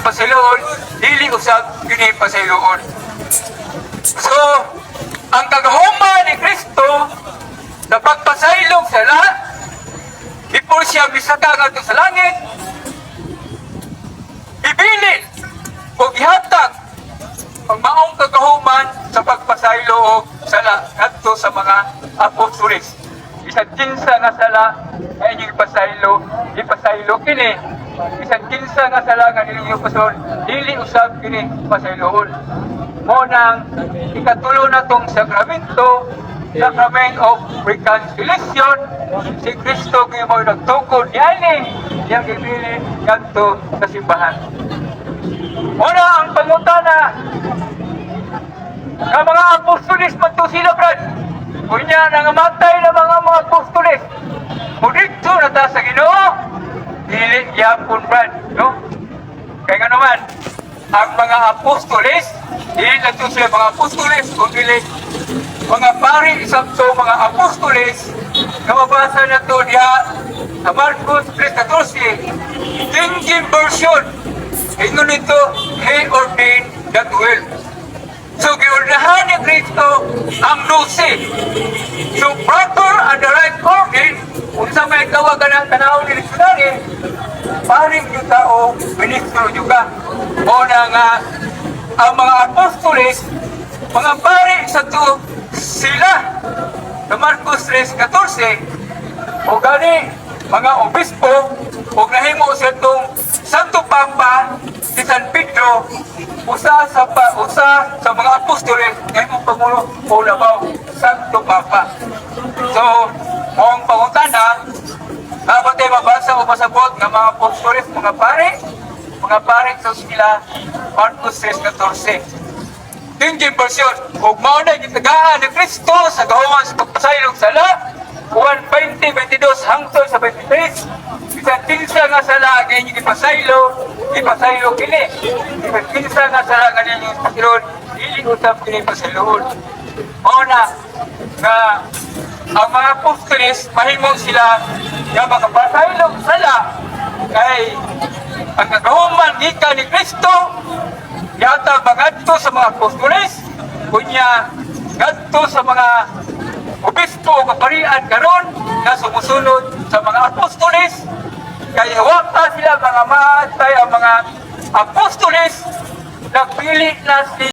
pasayloon, dili usab kini pasayloon. So, ang kagahuma ni Kristo sa pagpasaylog sa lahat, before siya misaka ngadto sa langit, ibili o gihatag ang maong kagahuman sa pagpasaylo sa ngadto sa mga apostoles. Bisan kinsa nga sala ay inyong ipasaylo kini. Bisan kinsa nga sala nga ninyong pasol, dili usab kini pasayloon. Mo nang ikatulo na tong sakramento, Sacrament of Reconciliation, si Kristo kay mo nagtukod niani, yang gibili ngadto sa simbahan. Una ang pangutana nga mga apostolis man to sila, brad. Kunya nangamatay na mga apostolis. Mudito na ta sa Ginoo. Dili yapon, brad, no? Kaya nga naman, ang mga apostolis, dili lang to sila mga apostolis, kundi mga pari isabto mga apostolis, na mabasa na to diha sa Marcos 3:14, King version. Ingon nito, he ordained that will. So, giordahan ni Kristo ang 12. So, proper and the right order, kung sa may tawagan ng tanawang ni Missionary, paring yung tao, ministro juga. O na nga, ang mga apostolis, mga pari sa to, sila, sa Marcos 3:14, o gani, mga obispo, o nahimo sa itong Santo Papa, si San Pedro, usa sa mga apostoles, ngayon Pangulo o Labaw, Santo Papa. So, ang pangutana, dapat ay mabasa o masabot ng mga apostoles, mga pare sa sila, Marcos 3:14. King version, kung mauna gitagaan ni Kristo sa gahuman sa pagpasaylog sala, Juan 20:22 hangtod sa 23, bisan kinsa nga sala nga inyong ipasaylo kini. Bisan kinsa nga sala nga inyong ipasaylo, dili usab kini pasayloon. Mauna nga ang mga apostoles mahimo sila nga makapasaylog sala kay ang kagahuman gikan ni Kristo yata magadto sa mga apostoles, kunya gadto sa mga obispo o kaparian karon na sumusunod sa mga apostoles, kaya wata sila mga matay ang mga apostoles, nagpili na si